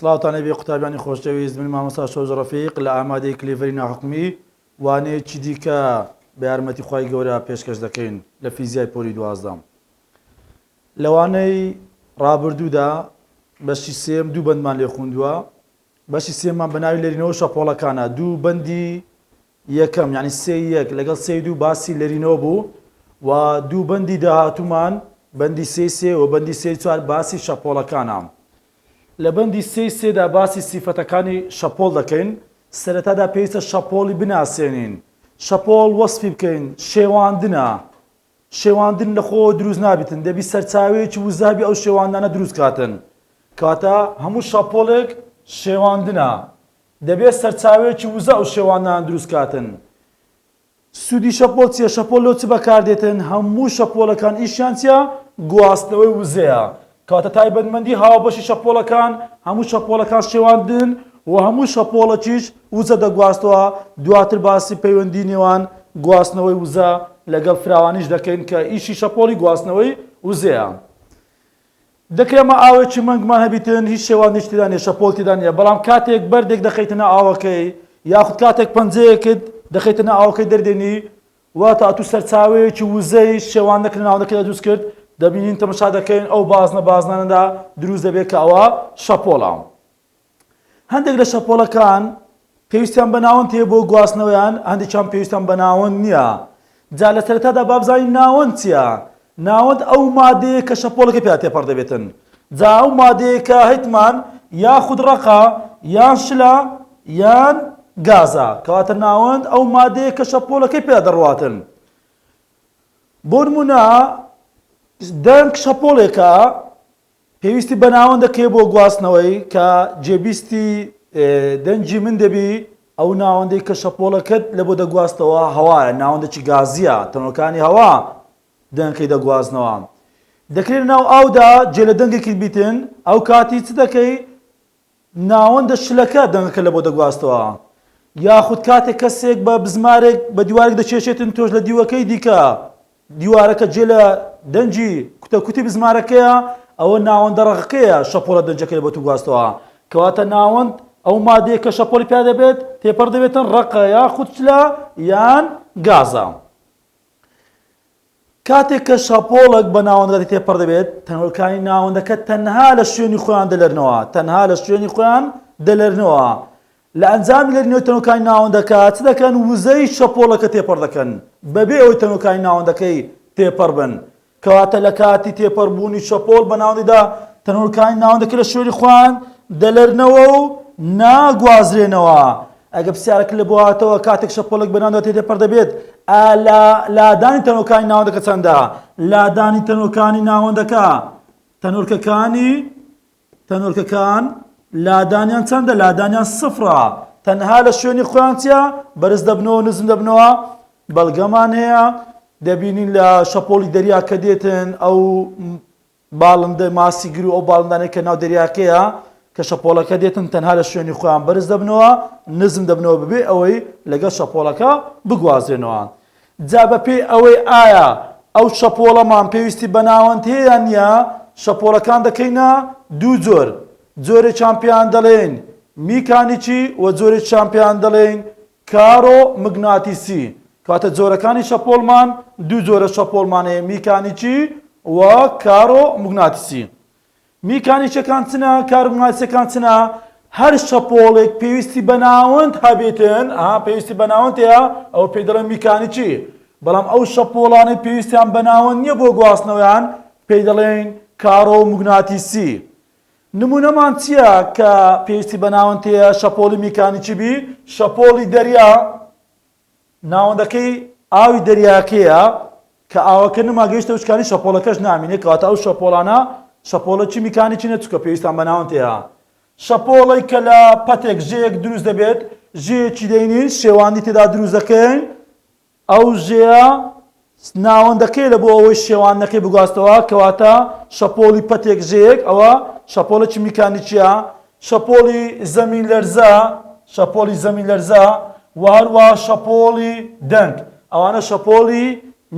سڵاوتانە بێ قوتابیانی خۆشەویست من مامۆستا شەوز ڕەفیق لە ئامادەی کلیڤەری ناحوکمی وانەیەکی دیکە بە یارمەتی خوای گەورە پێشکەش دەکەین لە فیزیای پۆلی 12 لەوانەی ڕابردوودا بەشی سێم دوو بەندمان لێ خوندووە بەشی سێممان بە ناوی لەرینەوە شەپۆڵەکانە دوو بەندی یەکەم یعنی سێ یەک لەگەڵ سێ دوو باسی لەرینەوە بوو و دوو بەندی داهاتوومان بەندی سێ و بەندی سێ چوار باسی شەپۆڵەکانە لە بەندی سێدا باسی سیفەتەکانی شەپۆڵ دەکەین سەرەتادا پێویستە شەپۆڵی بناسێنین شەپۆڵ وەسفی بکەین شێواندن لە خۆ دروست نابێتن دەبی سەرچاوەیەکی وزابی ئەو شێواندانە دروست کاتن کاتە هەموو شەپۆڵێک شێواندنە دەبێت سەرچاوەیەکی وزە ئەو شێواندانە دروست کاتن سوودی شەپۆڵ چیە شەپۆڵ لەو چ بەکاردێتن هەموو شەپۆڵەکان ئیشیان چیە گواستنەوەی وزەیە کاتە تایبەتمەندی هاوبەشی شەپۆڵەکان هەموو شەپۆڵەکان شێواندن و هەموو شەپۆڵەکیش وزە دەگواستەوە دواتر باسی پەیوەندی نێوان گواستنەوەی وزە لەگەڵ فراوانیش دەکەین کە ئیشی شەپۆڵی گواستنەوەی وزەیە دەکرێمە ئاوێکی مەنگمان هەبیتن هیچ شێواندیش تێدا نیە شەپۆڵ تێدا نیە بەڵام کاتێک بەردێک دەخەیتنە ئاوەکەی یاخود کاتێک پەنجەیەکت دەخەیتنە ئاوەکەی دەردێنی واتە ئەتوو سەرچاوەیەکی وزەی شێواندەکردن ئاوەکەدا دروست کرد دەبینین تەماشا دەکەین ئەو بازنەدا دروست دەبێت کە ئەوە شەپۆڵە هەندێک لە شەپۆڵەکان پێویستیان بە ناوەند هەیە بۆ گواستنەوەیان هەندێکیان پێویستیان بە ناوەند نییە جا لە سەرەتادا بابزانین ناوەند چییە ناوەند ئەو مادەیە کە شەپۆڵەکە پێ تێپەڕ دەبێتن جا ئەو مادەیە کە هەیتمان یاخود ڕەقە یان شلە یان گازە کەواتە ناوەند ئەو مادەیە کە شەپۆڵەکەی پێ دەڕواتن بۆ نمونە دەنگ شەپۆڵێکە پێویستی بە ناوەند دەکەوێت بۆ گواستنەوەی کە جێبیستی دەنگی من دەبی ئەو ناوەندەی کە شەپۆڵەکەت لە بۆ دەگواستەوە هەوایە ناوەندێکی گازیە تەنۆکانی هەوا دەنگەکەی دەگواستنەوە دەکرێت ناو ئاودا جێ لە دەنگێکی بیتن ئەو کاتی چ دەکەی ناوەندە شلەکە دەنگەکە لە بۆ دەگواستەوە یاخود کاتێک کەسێک بە بزمارێک بە دیوارێک دەچێشێتن تۆش لە دیوەکەی دیکە دیوارەکە جێ لە دەنجی کوتەکوتی بزمارەکەیە ئەوە ناوەندە ڕەقەکەیە شەپۆڵە دەنجەکەی بۆ تو گواستەوە کەواتە ناوەند ئەو مادەیە کە شەپۆڵی پێ دەبێت تێپەڕ دەبێتن ڕەقە یاخود چلە یان گازە کاتێک کە شەپۆڵێک بە ناوەندەکەی تێپەڕ دەبێت تەنۆرەکانی ناوەندەکە تەنها لە شوێنی خۆیان دەلێرنەوە لە ئەنجامی لەرینەوەی تەنۆرەکانی ناوەندەکە چ دەکەن وزەی شەپۆڵەکە تێپەڕ دەکەن بەبێ ئەوەی تەنۆرەکانی ناوەندەکەی تێپەڕ بن کەواتە لە کاتی تێپەڕبوونی شەپۆڵ بە ناوەندیدا تەنۆرەکانی ناوەندەکە لە شوێنی خۆیان دەلێرنەوە و ناگوازرێنەوە ئەگە پرسیارەکە لە بۆ هاتەوە کاتێک شەپۆڵێک بە ناوەندەکە تێپەڕ دەبێت لادانی تەنۆرەکانی ناوەندەکە چەندە لادانی تەنۆرەکانی ناوەندەکە تەنۆرەکەکان لادانیان چەندە لادانیان سفرە تەنها لە شوێنی خۆیان چیە بەرز دەبنەوە نزم دەبنەوە بەڵگەمان هەیە دەبینین لە شەپۆڵی دەریا کە دێتن ئەو باڵندە ماسی گر و ئەو باڵندانەی کە ناو دەریاکەیە کە شەپۆڵەکە دێتن تەنها لە شوێنی خۆیان بەرز دەبنەوە نزم دەبنەوە ببێ ئەوەی لەگەڵ شەپۆڵەکە بگوازرێنەوە جا بەپێی ئەوەی ئایا ئەو شەپۆڵەمان پێویستی بە ناوەند هەیە نیە شەپۆڵەکان دەکەینە دوو جۆرێکیان پێیان دەڵێن میکانیکی و جۆرێکیان پێیان دەڵێن کارۆ مگناتیسی کاتە جۆرەکانی شەپۆڵمان دوو جۆرە شەپۆڵمان هەیە میکانیکی و کارۆ مگناتیسی میکانیکیەکان چنە کارۆمگناتیسیەکان چنە هەر شەپۆڵێک پێویستی بە ناوەند هەبێتن پێویستی بە ناوەند هەیە ئەو پێی دەڵێن میکانیکی بەڵام ئەو شەپۆڵانەی پێویستیان بە ناوەند نییە بۆ گواستنەوەیان پێی دەڵێن کارۆ مگناتیسی نمونەمان چییە کە پێویستی بە ناوەند هەیە شەپۆڵی میکانیکی بی شەپۆڵی دەریا ناوەندەکەی ئاوی دەریاکەیە کە ئاوەکە نەماگەیشتە وشکانی شەپۆڵەکەش نامینێت کەواتە ئەو شەپۆڵانە شەپۆڵەکی میکانیکی نەچووکە پێویستیان بە ناوەند هەیە شەپۆڵی کە لە پەتێک ژەیەک دروست دەبێت ژەیەکی دەینین شێواندی تێدا دروست دەکەین ئەو ژەیە ناوەندەکەی لە بۆ ئەوەی شێواندەکەی بگواستەوە کەواتە شەپۆڵی پەتێک ژەیەک ئەوە شەپۆڵێکی میکانیکیە شەپۆڵی زەمین لەرزە و هەروە شەپۆڵی دەنگ ئەوانە شەپۆڵی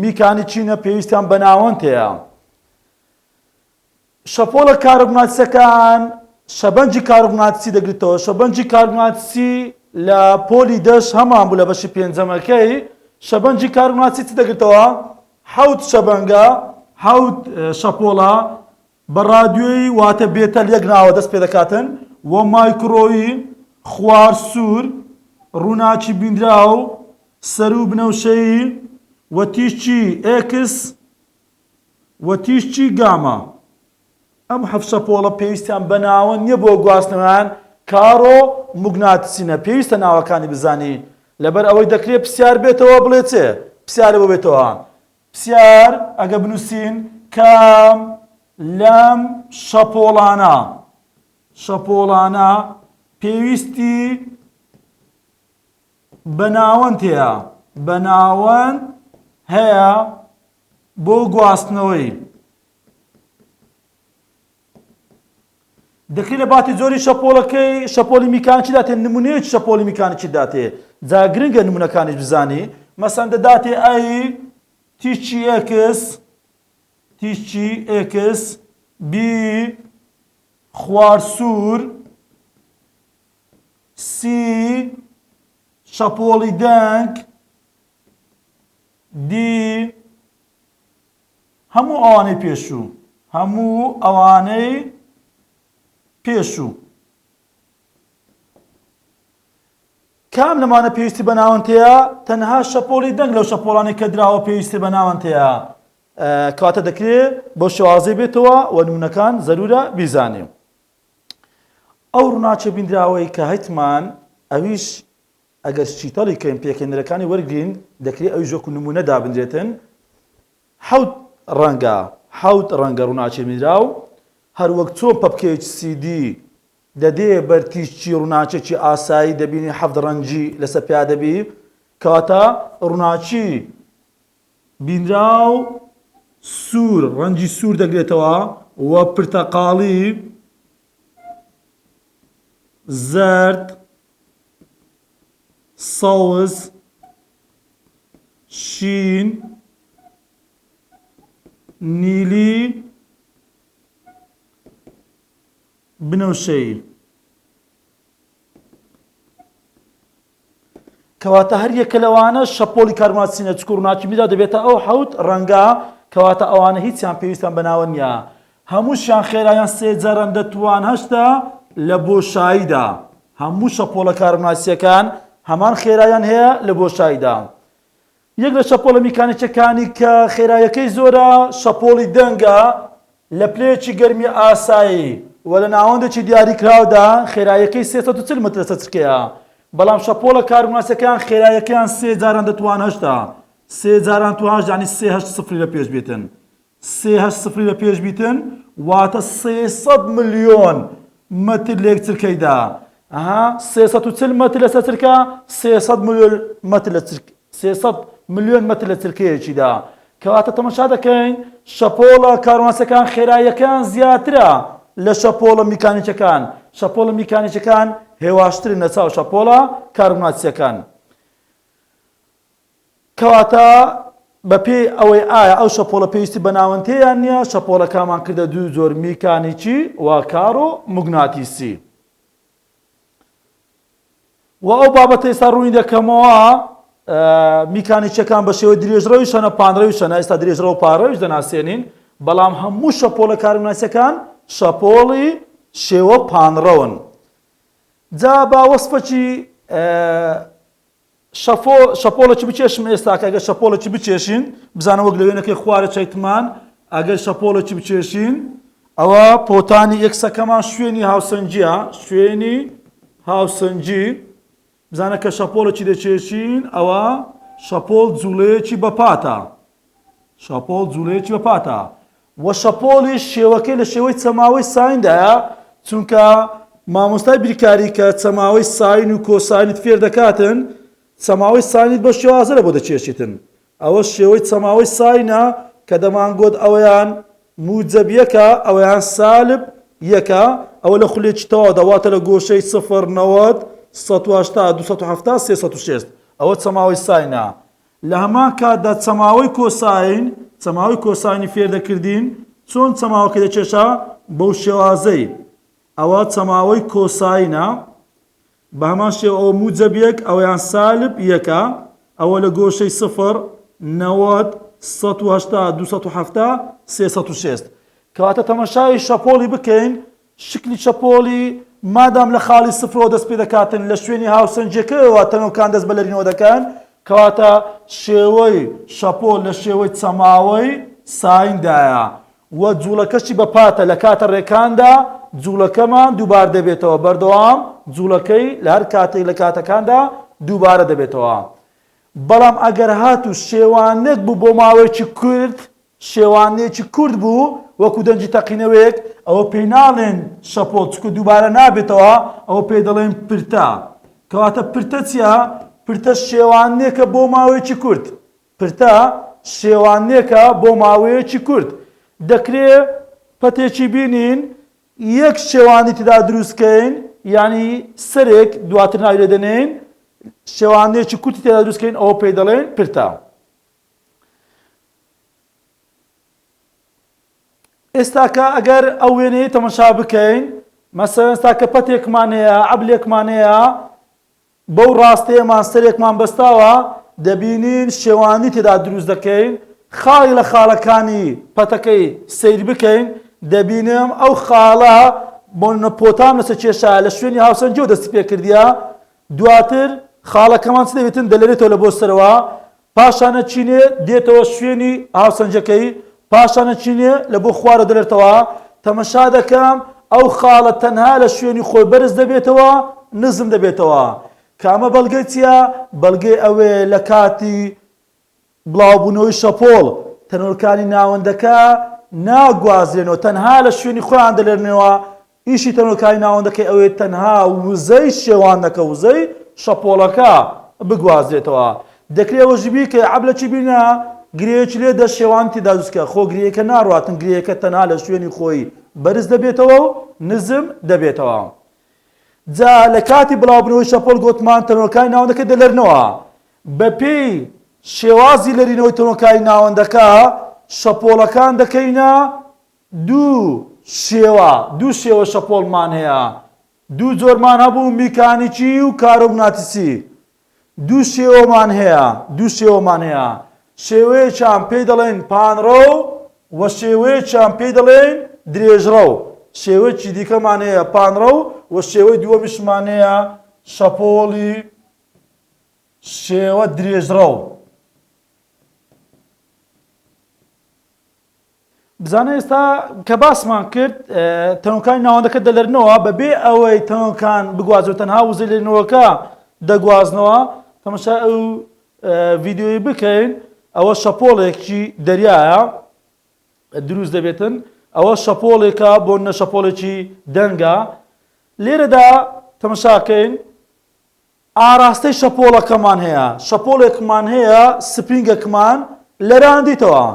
میکانیکینە پێویستیان بە ناوەند هەیە شەپۆڵە کارۆمگناتیسەکان شەبەنجی کاربۆناتسی دەگرێتەوە. شەبەنجی کاربۆناتسی لە پۆلی دەشت هەمان بوو لە بەشی پێنجەمەکەی. شەبەنجی کاربۆناتسی چ دەگرێتەوە؟ 7 شەبەنگە 7 شەپۆڵە بە ڕادیۆیی واتە بێتەل یەک ناوە دەست پێ دەکاتن و مایکرۆوی خوار سوور ڕووناچی بینراو سەر و بنەوشەیی و تیشکی ئێکس و تیشکی گامە. ئەم هەفت شەپۆڵە پێویستیان بە ناوە نییە بۆ گواستنەوەیان کارۆ موگناتیسینە. پێویستە ناوەکانی بزانی لەبەر ئەوەی دەکرێت پرسیار بێتەوە بڵێ چێ پرسیارە بۆ بێتەوە. پرسیار ئەگە بنووسین کام لەم شەپۆڵانە پێویستی بەناوەند هەیە بەناوەند هەیە بۆ گواستنەوەی. دەکرێت لە باتی زۆری شەپۆڵەکەی شەپۆلی میکانیکی داتێ نمونەیەکی شەپۆلی میکانیکی داتێ جا گرنگە نمونەکانیش بزانی. مەسەن دەداتێ ئای تیشکی ئێکس بی خوارسوور سی شەپۆڵی دەنگ دی هەموو ئەوانەی پێشوو. کام لەمانە پێویستی بە ناوەندەیە؟ تەنها شەپۆڵی دەنگ لەو شەپۆڵانی کە دراوە پێویستی بە ناوەندەیە. کاتە دەکرێت بۆ شێوازەی بێتەوە و نمونەکان زەرورە بیزانێ. ئەو ڕووناچە بینراوەی کە هەیتمان ئەویش ئەگەر شیتەڵی کەین پێکەنەرەکانی وەرگین دەکرێت ئەوی ژۆک و نمونە دابنرێتن. 7 ڕەنگە ڕووناچی بینراو هەروەک چۆن پەپکەیەکی CD دەدێ بەرتیشکی ڕووناچێکی ئاسایی دەبینی 7 ڕەنگی لەسەر پیا دەبی. کاتە ڕووناچی بینراو سوور ڕەنگی سوور دەگرێتەوە و پرتەقاڵی زەرد سەوز شین نیلی بنەوشەی. کەواتە هەر یەکە لەوانە شەپۆلی کاربۆناتسینە چکە ڕووناچی میرا دەبێتە ئەو 7 ڕەنگە. کەواتە ئەوانە هیچیان پێویستیان بەناوە نییە. هەمووشیان خێرایان 3 جاران دەتوان 8 لە بۆشاییدا. هەموو شەپۆلە کاربۆناتسیەکان هەمان خێرایان هەیە لە بۆشاییدا. یەک لە شەپۆلە میکانیکیەکانی کە خێراییەکەی زۆرە شەپۆلی دەنگە لە پلەیەکی گەرمی ئاسایی و لە ناوەندێکی دیاریکراودا خێراییەکەی 340 متر لەسەر چرکەیە. بەڵام شەپۆلە کاربۆناتسیەکان خێراییەکەیان 3 جاران دەتوان 8 3 جاران تو 8 یعنی 380 لە پێش بیتن. 380 لە پێش بیتن واتە 300 ملیۆن متر لە یەک چرکەیدا. 340 متر لەسەر چرکە 300 ملیۆن متر لە چرکەیەکیدا. کەواتە تەماشا دەکەین شەپۆلە کاربۆناتسیەکان خێراییەکان زیاترە لە شەپۆلە میکانیکیەکان. شەپۆلە میکانیکیەکان هێواشترن لە چاو شەپۆلە کاربۆناتسیەکان. کەواتە بەپێی ئەوەی ئایا ئەو شەپۆلە پێویستی بە ناوەندەیان نییە شەپۆلەکانمان کردە دوو زۆر میکانیکی و کارۆ موگناتیسی. و ئەو بابەتە ئێستا ڕوونی دەکەمەوە میکانیکیەکان بە شێوەی درێژڕەوی شەنە پانڕەوی شەنە ئێستا درێژڕە و پانڕەویش دەناسێنین. بەڵام هەموو شەپۆلە کاربۆناتسیەکان شەپۆڵی شێوە پانڕەون. جا با وەسفەکی شەپۆڵێکی بچێشم ئێستا کە ئەگەر شەپۆڵێکی بچێشین بزانە وەک لە وێنەکەی خوارە چەیتمان ئەگەر شەپۆڵێکی بچێشین ئەوە پۆتانی ئێکسەکەمان شوێنی هاوسەنجیە شوێنی هاوسەنجی. بزانە کە شەپۆڵێکی دەچێشین ئەوە شەپۆڵ جوڵەیەکی بەپاتە. و شەپۆڵی شێوەکەی لە شێوەی چەماوەی سایندایە چونکە مامۆستای بیرکاری کە چەماوەی ساین و کۆساینت فێر دەکاتن چەماوەی ساینت بە شێوازەرە بۆ دەچێشیتن. ئەوە شێوەی چەماوەی ساینە کە دەمانگۆت ئەوەیان موجەب یەکە ئەوەیان سالب یەکە. ئەوە لە خولێکی تەواو دەواتە لە گۆشەی 0 90 180 270 360 ئەوە چەماوەی ساینە. لە هەمان کاتدا چەماوەی کۆساینی فێر دەکردین چۆن چەماوەکە دەچێشە بەو شێوازەی ئەوە چەماوەی کۆساینە بە هەمان شێوە ئەوە موجەبیەک ئەوەیان سالب یەکە ئەوە لە گۆشەی 0 90 180 270 360 کەواتە تەماشای شەپۆلی بکەین شکلی شەپۆلی مادام لە خاڵی سفرەوە دەست پێ دەکاتن لە شوێنی هاوسەنجەکەەوە تەنۆکان دەست بە لەرینەوە دەکەن کەواتە شێوەی شەپۆل لە شێوەی چەماوەی سایندایە وە جوولەکەشی بە پاتە لە کاتە ڕێکاندا جوولەکەمان دووبار دەبێتەوە بەردەوام جوولەکەی لە هەر کاتێک لە کاتەکاندا دووبارە دەبێتەوە بەڵام ئەگەر هاتو شێوانێک بوو بۆ ماوەیەکی کورت شێوانەیەکی کورت بوو وەکو دەنجی تەقینەوەیەک ئەوە پێی ناڵێن شەپۆل چکە دووبارە نابێتەوە ئەوە پێی دەڵێن پرتە کەواتە پرتە چیە؟ پرتە شێوانێکە بۆ ماوەیەکی کورت پرتە شێوانێکە بۆ ماوەیەکی کورت دەکرێت پەتێکی بینین یەک شێوانی تدا دروستکەین ینی سەرێک دواتر ناوی لێدەنین شێوانەیەکی کورتی تێدا دروستکەین ئەوە پێی دەڵێن پرتە ئێستاکە ئەگەر ئەو وێنەیە تەماشا بکەین مەسەڵەن ئێستاکە پەتێکمان هەیە عەبلێکمان هەیە بەو ڕاستەیەمان سەرێکمان بەستاوە دەبینین شێوانی تێدا دروست دەکەین خاڵی لە خاڵەکانی پەتەکەی سیر بکەین دەبینم ئەو خاڵە بۆ پۆتام لەسەر کێشە لە شوێنی هاوسەنجەوە دەستی پێ کردیە دواتر خاڵەکەمان چ دەبێتن دەلێرێتەوە لە بۆ سەرەوە پاشانە چینێ دێتەوە شوێنی هاوسەنجەکەی پاشانە چینێ لە بۆ خوارە دەلێتەوە تەمەشا دەکەم ئەو خاڵە تەنها لە شوێنی خۆی بەرز دەبێتەوە نزم دەبێتەوە کامە بەڵگەی چیە؟ بەڵگەی ئەوێ لە کاتی بڵاوبوونەوەی شەپۆڵ تەنۆرەکانی ناوەندەکە ناگوازرێنەوە تەنها لە شوێنی خۆیان دەلێرنەوە ئیشی تەنۆرەکانی ناوەندەکەی ئەوەیە تەنها وزەی شێوانەکە وزەی شەپۆڵەکە بگوازرێتەوە دەکرێت ئەوەشی بیکە عەبلەکی بینە گرێیەکی لێ دە شێوانی تێدا دروستکە خۆ گرێیەکە ناڕواتن گرێیەکە تەنها لە شوێنی خۆی بەرز دەبێتەوە و نزم دەبێتەوە جا لە کاتی بڵاوبوونەوەی شەپۆڵ گوتمان تەنۆرەکانی ناوەندەکە دەلێرنەوە بەپێی شێوازی لەرینەوەی تەنۆرەکانی ناوەندەکە شەپۆڵەکان دەکەینە دوو شێوە شەپۆڵمان هەیە دوو جۆرمان هەبوو میکانیکی و کارۆگناتیسی دوو شێوەمان هەیە شێوەیەکیان پێی دەڵێن پانڕۆ و شێوەیەکیان پێی دەڵێن درێژڕۆ شێوەیەکی دیکەمان هەیە پانڕۆ و شێوەی دووەمیشمان هەیە شەپۆڵی شێوە درێژڕۆ بزانە ئێستا کە باسمان کرد تەنۆرەکانی ناوەندەکە دەلێرنەوە بەبێ ئەوەی تەنۆرەکان بگوازەوە تەنها وزەی لێرنەوەکە دەگوازنەوە تەماشا ئەو ڤیدیۆی بکەین ئەوە شەپۆڵێکی دەریایە دروست دەبێتن ئەوە شەپۆڵێکە بۆ نە شەپۆڵێکی دەنگە لێرەدا تەماشاکەین ئاراستەی شەپۆڵێکمان هەیە سپرینگێکمان لەراندیتەوە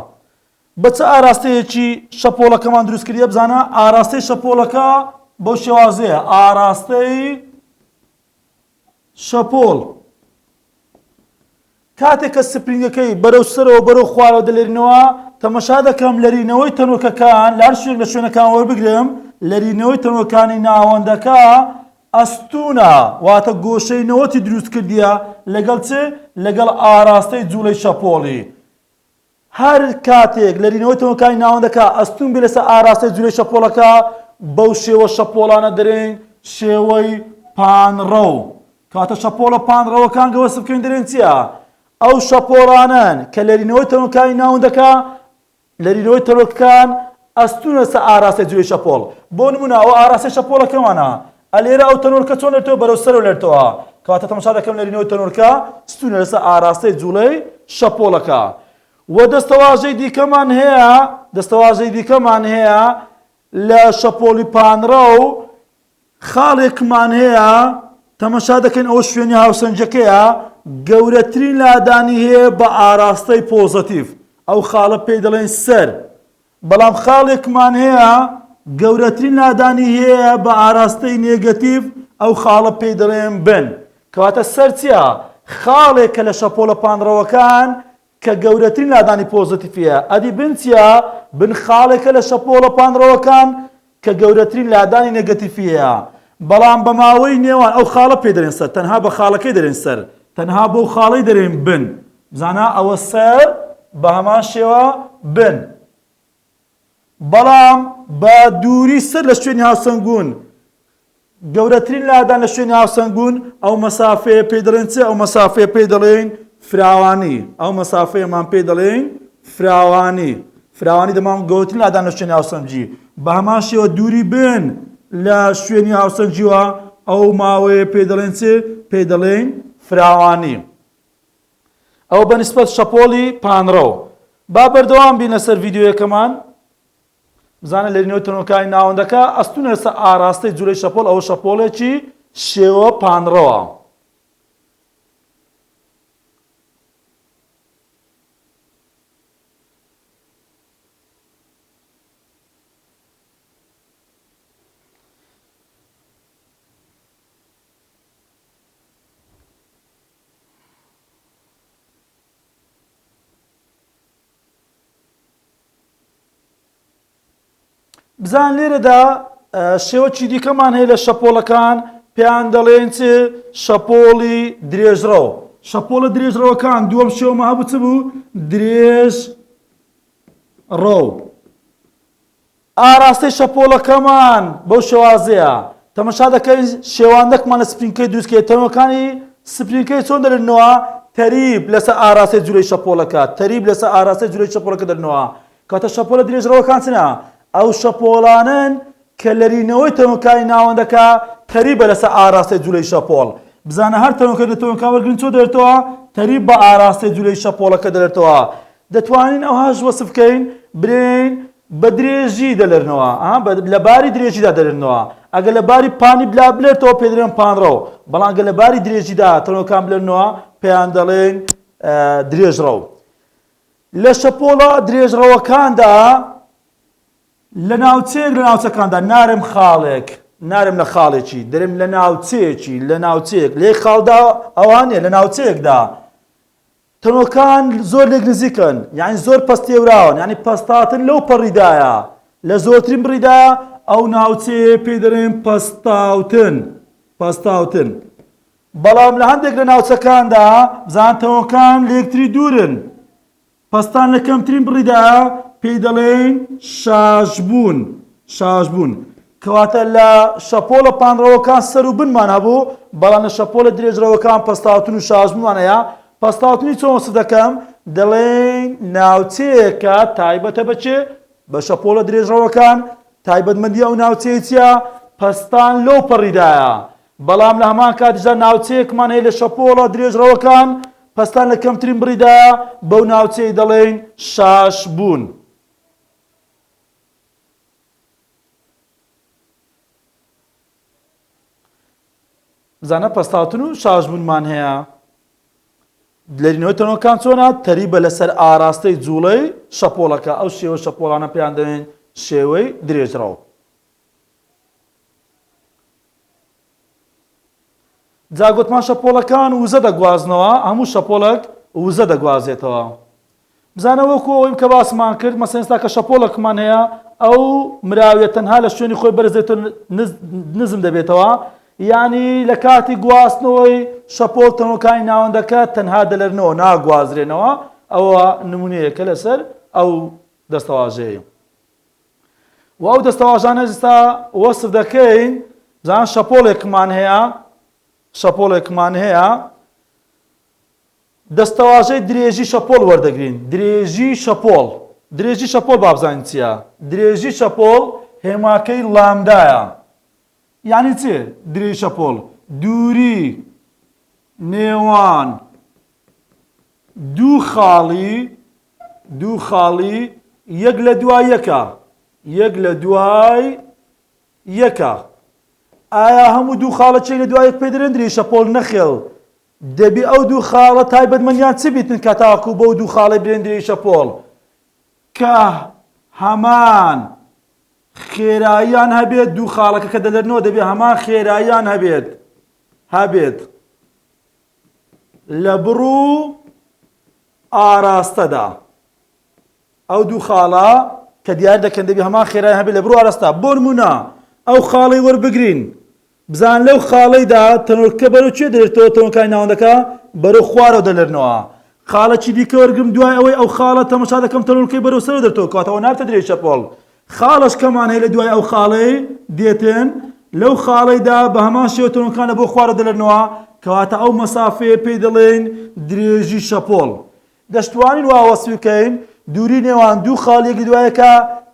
بە چه ئاراستەیەکی شەپۆڵەکەمان دروست کردیە بزانە ئاراستەی شەپۆڵەکە بۆ شێوازەیە ئاراستەی شەپۆڵ کاتێک کە سپرینگەکەی بەرەو سەرەوە بەرەو خوارەوە دەلێرینەوە تەمەشا دەکەم لەرینەوەی تەنۆرەکەکان لە هەر شوێک لە شوێنەکان وەربگرم لەرینەوەی تەنۆرەکانی ناوەندەکە ئەستوونە واتە گۆشەی نەوەتی دروست کردیە لەگەڵ چ؟ لەگەڵ ئاراستەی جوولەی شەپۆڵی هەر کاتێک لەرینەوەی تەنۆرەکانی ناوەندەکە ئەستون بێ لەسەر ئاراستەی جوولەی شەپۆڵەکە بەو شێوە شەپۆڵانە دەرێن شێوەی پانڕۆ کاتە شەپۆڵە پانڕەوەکان گەوەسف بکەین دەرێن چییە؟ ئەو شەپۆڵانن کە لەرینەوەی تەنۆرەکانی ناوەندەکە لەرینەوەی تەنۆرەکان ئەستونە سەر ئاراستەی جوولەی شەپۆڵ بۆ نمونە ئەوە ئاراستەی شەپۆڵەکەمانە ئەلێرە ئەو تەنۆرەکە چۆن لێرتەوە بەرەو سەرەوە لێرتەوە کەواتە تەماشا دەکەم لەرینەوەی تەنۆرەکە ستونە لەسەر ئاراستەی جوولەی شەپۆڵەکە و دەستەواژەی دیکەمان هەیە لە شەپۆڵی پانڕە و خاڵێکمان هەیە تەماشا دەکەین ئەوە شوێنی هاوسەنجەکەیە گەورەترین لادانی هەیە بە ئاراستەی پۆزەتیڤ ئەو خاڵە پێی دەڵێن سەر بەڵام خاڵێکمان هەیە گەورەترین لادانی هەیە بە ئاراستەی نێگەتیڤ ئەو خاڵە پێی دەڵێن بن کەواتە سەر چییە؟ خاڵێکە لە شەپۆڵە پانڕەوەکان کە گەورەترین لادانی پۆزەتیڤیە ئەدی بن چییە؟ بن خاڵێکە لە شەپۆڵە پانڕەوەکان کە گەورەترین لادانی نێگەتیڤیەیە بەڵام بە ماوەی نێوان ئەو خاڵە پێ دەرێن سەر تەنها بە خاڵەکەی دەرێن سەر تەنها بۆ خاڵەی دەرێن بن بزانە ئەوە سەر بە هەمان شێوە بن بەڵام بە دووری سەر لە شوێنی هاوسەنگون گەورەترین لادان لە شوێنی هاوسەنگون ئەو مەسافەیە پێی دەڵێن چ ئەو مەسافەیە پێی دەڵێن فراوانی ئەو مەسافەیەمان پێی دەڵێن فراوانی دەمان گەورەترین لادان لە شوێنی هاوسەنگی بە هەمان شێوە دووری بن لە شوێنی هاوسەنگیوە ئەو ماوەیە پێی دەڵێن چ پێی دەڵێن فراوانی ئەو بەنسبەت شەپۆلی پانڕۆ با بەردەوام بین لەسەر ڤیدیۆیەکەمان بزانە لە نێو تەنۆکانی ناوەندەکە ئەستونە لەسەر ئاراستەی جوولەی شەپۆل ئەوە شەپۆڵێکی شێوە پانڕەوە بزان لێرەدا شێوەکی دیکەمان هەیە لە شەپۆڵەکان پێیان دەڵێن چ شەپۆڵی درێژڕەو شەپۆڵە درێژڕەوەکان دووەم شێوەمە هەبوو چ بوو درێژڕەو ئاراستەی شەپۆڵەکەمان بەو شێوازەیە تەماشا دەکەین شێوانەکمان لە سپرینکەی دروستکەی تەنۆکانی سپرینکەی چۆن دەرنەوە تەریب لەسەر ئاراستەی جوولەی شەپۆڵەکە تەریب لەسەر ئاراستەی جوولەی شەپۆڵەکە دەرنەوە کاتە شەپۆڵە درێژڕەوەکان چنە ئەو شەپۆڵانن کە لەرینەوەی تەنۆکانی ناوەندەکە تەریبە لەسەر ئاراستەی جوولەی شەپۆڵ بزانە هەر تەنۆکە لە تەنۆکان وەرگرن چۆ دەرێتەوە تەریب بە ئاراستەی جوولەی شەپۆڵەکە دەرێتەوە دەتوانین ئەوهاش وەسف بکەین برێن بە درێژی دەلێرنەوە لە باری درێژیدا دەلێرنەوە ئەگە لە باری پانی بلا بلێتەوە پێ دەڵێن پانڕەو بەڵام ئەگە لە باری درێژیدا تەنۆکان بلێرنەوە پێیان دەڵێن درێژڕەو لە شەپۆڵە درێژڕەوەکاندا لە ناوچەیەک لە ناوچەکاندا نارم خاڵێک نارم لە خاڵێکی دەرم لە ناوچەیەکی لە ناوچەیەک لێ خاڵدا ئەوانێ لە ناوچەیەکدا تەنۆکان زۆر لێک نزیکن یعنی زۆر پەستێوراون یعنی پەستاتن لەو پەڕیدایە لە زۆرترین بڕیدایە ئەو ناوچەیە پێی دەڵێن پەستاوتن بەڵام لە هەندێک لە ناوچەکاندا بزان تەنۆکان لە یەکتری دوورن پەستان لە کەمترین بڕیدایە پێی دەڵێن شاژبوون کەواتە لە شەپۆڵە پانڕەوەکان سەر و بنمان هەبوو بەڵام لە شەپۆڵە درێژڕەوەکان پەستاوتن و شاژبوومان هەیە پەستاوتنی چۆن وەسف دەکەم دەڵێن ناوچەیەکە تایبەتە بەچێ بە شەپۆڵە درێژڕەوەکان تایبەتمەندی ئەو ناوچەیە چییە پەستان لەو پەڕیدایە بەڵام لە هەمان کاتیشدا ناوچەیەکمان هەیە لە شەپۆڵە درێژڕەوەکان پەستان لە کەمترین بڕیدایە بەو ناوچەی دەڵێن شاشبوون بزانە پەستاوتن و شاژبوونمان هەیە لەرینەوەی تەنۆکان چۆنە تەریبە لەسەر ئاراستەی جوولەی شەپۆڵەکە ئەو شێوە شەپۆڵانە پێیان دەڵێن شێوەی درێژڕەو جا گوتمان شەپۆڵەکان وزە دەگوازنەوە هەموو شەپۆڵێک وزە دەگوازێتەوە بزانە وەکو ئەوەی کە باسمان کرد مەسەڵەن ئێستا کە شەپۆڵێکمان هەیە ئەو مراویە تەنها لە شوێنی خۆی بەرزێتەوە نزم دەبێتەوە یعنی لە کاتی گواستنەوەی شەپۆڵ تەنۆکانی ناوەندەکە تەنها دەلێرنەوە ناگوازرێنەوە ئەوە نمونەیەکە لەسەر ئەو دەستەواژەیە و ئەو دەستەواژانە ئێستا وەسف دەکەین بزانە شەپۆڵێکمان هەیە دەستەواژەی درێژی شەپۆڵ وەردەگرین درێژی شەپۆڵ بابزانین چییە درێژی شەپۆڵ هێماکەی لامدایە یعنی چێ درێژی شەپۆڵ دووری نێوان دوو خاڵی یەک لە دوای یەکە ئایا هەموو دوو خاڵەچەی لە دوای یەک پێ دەڵێن درێژی شەپۆڵ نەخێڵ دەبی ئەو دوو خاڵە تایبەتمەندیان چ بیتن کە تاکو بەو دوو خاڵی برێن درێژی شەپۆڵ کە هەمان خێراییان هەبێت دوو خاڵەکە کە دەلێرنەوە دەبێ هەمان خێراییان هەبێت لە بڕوو ئاراستەدا ئەو دوو خاڵە کە دیار دەکەن دەبی هەمان خێرای هەبێت لە بڕوا ڕستا بۆ نمونە ئەو خاڵەی وەربگرین بزان لەو خاڵەیدا تەنۆرکە بەرەو چێ دەرێتەوە تەنۆرکای ناوەندەکە بەرەو خوارەوە دەلێرنەوە خاڵەکی دیکە وەرگرم دوای ئەوەی ئەو خاڵە تەماشا دەکەم تەنۆرکەی بەرەو سەرەوە دەرێتەوە کاتەوە نابتە درێژ شەپۆڵ خاڵش کەمان هەیە لە دوای ئەو خاڵەی دێتن لەو خاڵەیدا بە هەمان شێوە تەنۆرکانە بۆ خوارە دەلێرنەوە کەواتە ئەو مەسافەیە پێی دەڵێن درێژی شەپۆڵ دەشتوانین وا وەسفی بکەین دووری نێوان دوو خاڵێک لە دوایەکە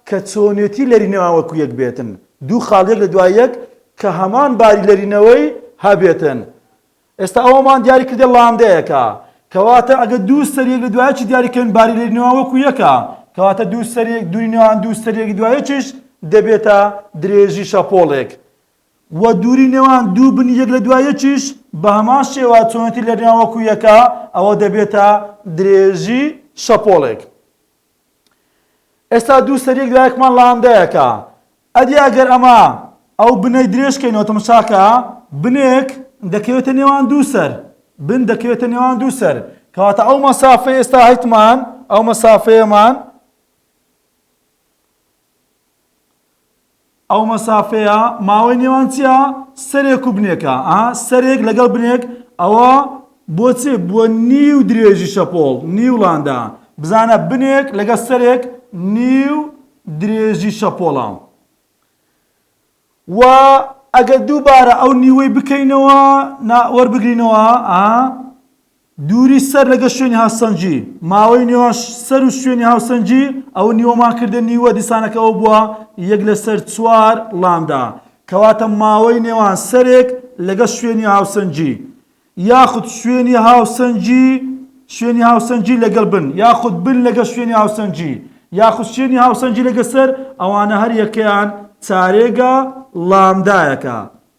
کە چۆنێتی لەرینەوە وەکو یەک بێتن دوو خاڵێک لە دوای یەک کە هەمان باری لەرینەوەی هەبێتن ئێستا ئەوەمان دیاری کردێ لامدەیەکە کەواتە ئەگە دوو سەریەک لە دوایەکی دیاریکەن باری لەرینەوە وەکو یەکە کەواتە دوو سەریەک دووری نێوان دوو سەریەکی دوایەکیش دەبێتە درێژی شەپۆڵێک و دووری نێوان دوو بنی یەک لە دوایەکیش بە هەمان شێوە چۆنێتی لەرینەوە وەکو یەکە ئەوە دەبێتە درێژی شەپۆڵێک ئێستا دوو سەریەک دوایەکمان لامدەیەکە ئەدی ئەگەر ئەمە ئەو بنەی درێژکەینەوە تەماشاکە بنێک دەکەوێتە نێوان دوو سەر بن دەکەوێتە نێوان دوو سەر کەواتە ئەو مەسافەی ئێستا هەیتمان ئەو مەسافەیەمان ئەو مەسافەیە ماوەی نێوان چییە سەرێک و بنێکە سەرێک لەگەڵ بنێک ئەوە بۆچێ بووە نیو درێژی شەپۆڵ نیو لاندا بزانە بنێک لەگەڵ سەرێک نیو درێژی شەپۆڵە و ئەگەر دووبارە ئەو نیوەی بکەینەوە وەربگرینەوە دووری سەر لەگە شوێنی هاوسەنجی ماوەی نێوان سەر و شوێنی هاوسەنجی ئەو نیوەمان کردە نیوە دیسانەکەەوە بووە یەک لەسەر چوار لامدا کەواتە ماوەی نێوان سەرێک لەگە شوێنی هاوسەنجی یاخود شوێنی هاوسەنجی لەگەڵ بن یاخود بن لەگە شوێنی هاوسەنجی یاخود شوێنی هاوسەنجی لەگە سەر ئەوانە هەر یەکەیان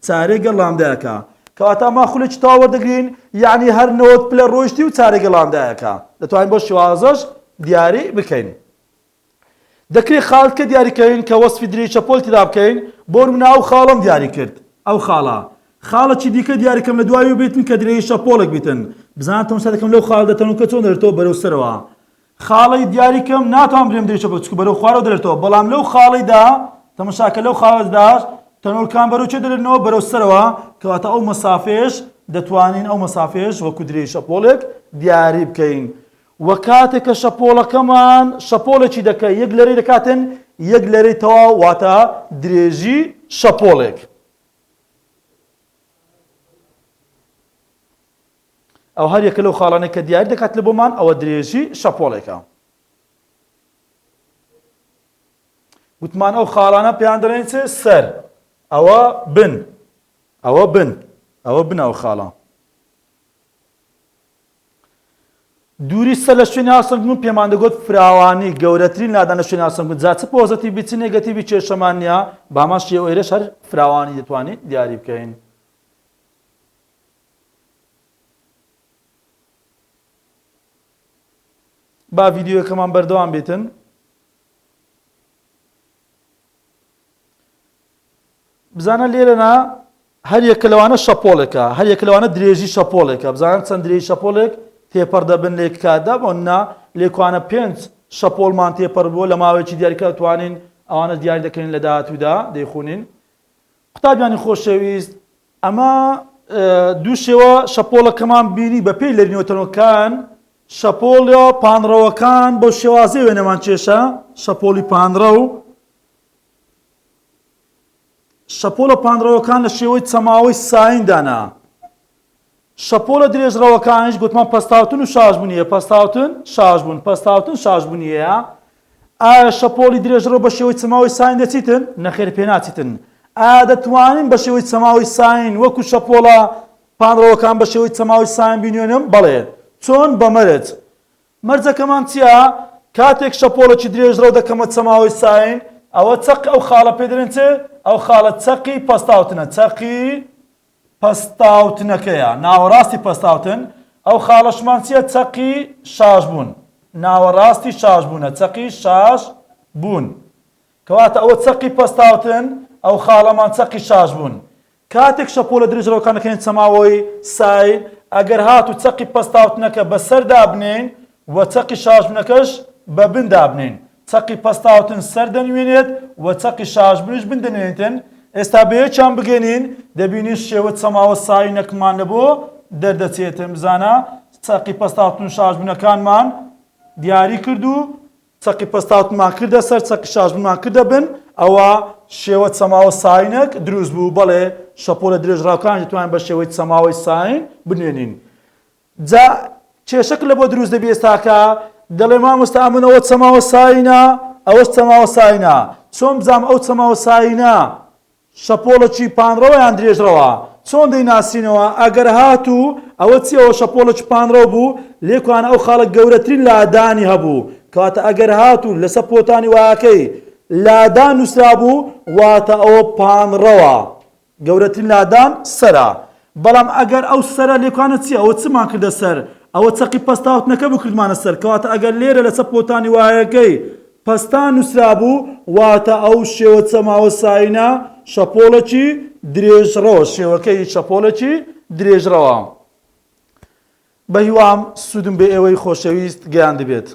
چارێگە لامدایەکە کەواتە ما خولێکی تەواو وەردەگرین یعنی هەر نەوەت پلە ڕۆیشتی و چارێگە لامدایەکە دەتوانین بۆ شێوازەش دیاری بکەین دەکرێت خاڵکە دیاریکەین کە وەسفی درێژی شەپۆڵ تێدا بکەین بۆ نمونە ئەو خاڵم دیاری کرد ئەو خاڵەکی دیکە دیاریکەم لە دوای بێتن کە درێژی شەپۆڵێک بیتن بزانە تەماشا دەکەم لەو خاڵ دەتەنەوە چۆن دەرێتەوە بەرەو سەرەوە خاڵی دیاریکەم ناتوان برێم درێژی شەپۆڵ چکە بەرەو خوارەوە دەرێتەوە بەڵام لەو خاڵیدا تەماشاکە لەو خاڵەدا تەنۆرکان بەرەو چێ دەرێنەوە بەرەو سەرەوە کەواتە ئەو مەسافەیەش دەتوانین ئەو مەسافەیەش وەکو درێژی شەپۆڵێک دیاری بکەین وە کاتێک کە شەپۆڵەکەمان شەپۆڵێکی دەکەی یەک لەرەی دەکاتن یەک لەرەی تەواو واتە درێژی شەپۆڵێک ئەو هەر یەکە لەو خاڵانەی کە دیاری دەکات لە بۆمان ئەوە درێژی شەپۆڵێکە وتمان ئەو خاڵانە پێیان دەڵێن چێ سەر ئەوە بن ئەو خاڵە دووری سەر لە شوێنی هاوسەنگبوون پێمان دەگوت فراوانی گەورەترین لادان لە شوێنی هاوسەنگبوون جا چ پۆزەتیڤی چ نێگەتیڤی کێشەمان نییە بە هەمان شێوە ئێرەش هەر فراوانی دەتوانین دیاری بکەین با ڤیدیۆکەمان بەردەوام بێتن بزانە لێرەنا هەر یەکە لەوانە شەپۆڵێکە هەر یەکە لەوانە درێژی شەپۆڵێکە بزانە چەند درێژی شەپۆڵێک تێپەر دەبن لە یەککاتدا بۆننا لێکوانە 5 شەپۆڵمان تێپەر بووە لە ماوەیەکی دیاریکە دەتوانین ئەوانە دیاری دەکەین لە داهاتوودا دەیخوونین قوتابیانی خۆشەویست ئەمە دوو شێوە شەپۆڵەکەمان بینی بە پێی لەرینەوەتەنەوەکان شەپۆڵە پانڕەوەکان بۆ شێوازەی وێنەمان کێشە شەپۆڵی پانڕە و شەپۆڵە پانڕەوەکان لە شێوەی چەماوەی سایندانا شەپۆڵە درێژڕەوەکانیش گوتمان پەستاوتن و شاژبوونیە پەستاوتن شاژبوونیەیە ئایا شەپۆڵی درێژڕەوە بە شێوەی چەماوەی ساین دەچیتن نەخێر پێ ناچیتن ئایا دەتوانین بە شێوەی چەماوەی ساین وەکو شەپۆڵە پانڕەوەکان بە شێوەی چەماوەی ساین بینێنم بەڵێ چۆن بەمەرج مەرجەکەمان چییە کاتێک شەپۆڵێکی درێژڕەو دەکەمە چەماوەی ساین ئەوە چەق ئەو خاڵە پێ دەڵێن چێ ئەو خاڵە چەقی پەستاوتنە چەقی پەستاوتنەکەیە ناوەڕاستی پەستاوتن ئەو خاڵەشمان چییە چەقی شاژبوون ناوەڕاستی شاژبوونە چەقی شاژبوون کەواتە ئەوە چەقی پەستاوتن ئەو خاڵەمان چەقی شاژبوون کاتێک شەپۆڵە درێژڕەوەکانەکەین چەماوەی ساین ئەگەر هاتو چەقی پەستاوتنەکە بەسەر دابنین و چەقی شاژبوونەکەش بە بن دابنین چەقی پەستاوتن سەر دەنوێنێت و چەقی شاژبرش بندەنێتن. ئێستا بەیەکیان بگەنین دەبینی شێوە چەماوە ساینەکمان لە بۆ دەردەچێتن. بزانە چەقی پەستاوتن شاژبوونەکانمان دیاری کرد و چەقی پەستاوتمان کردە سەر چەقی شاژبوونمان کردە بن، ئەوە شێوە چەماوە ساینەک دروست بوو. بەڵێ شەپۆلە درێژراوەکان دەتوانین بە شێوەی چەماوەی ساین بنوێنین. جا کێشەک لە بۆ دروست دەبێ ئێستاکە دەڵێ مامۆستا من ئەوە چەماوە ساینە ئەوەش چەماوە ساینە، چۆن بزانم ئەو چەماوە ساینە شەپۆڵەکی پانڕەوەیان درێژرەوە چۆن دەیناسینەوە؟ ئەگەر هاتوو ئەوە چی ئەوە شەپۆڵەکی پانڕەوە بوو لێکوانە ئەو خاڵە گەورەترین لادانی هەبوو، کاتە ئەگەر هاتوو لەسەر پۆتانی واکەی لادان نووسرا بوو واتە ئەوە پانڕەوە، گەورەترین لادان سەرە. بەڵام ئەگەر ئەو سەرە لێکوانە چی ئەوە چمان کردە سەر؟ ئەوە چەقی پەستاوتنەکە بکردمانە سەر، کەواتە ئەگەر لێرە لەسەر پۆتانی وایەکەی پەستان نووسرا بوو واتە ئەو شێوە چەماوە ساینە شەپۆڵەکی درێژڕەوە، شێوەکەی شەپۆڵەکی درێژڕەوە. بە هیوام سوودم بێ ئێوەی خۆشەویست گەیان دەبێت.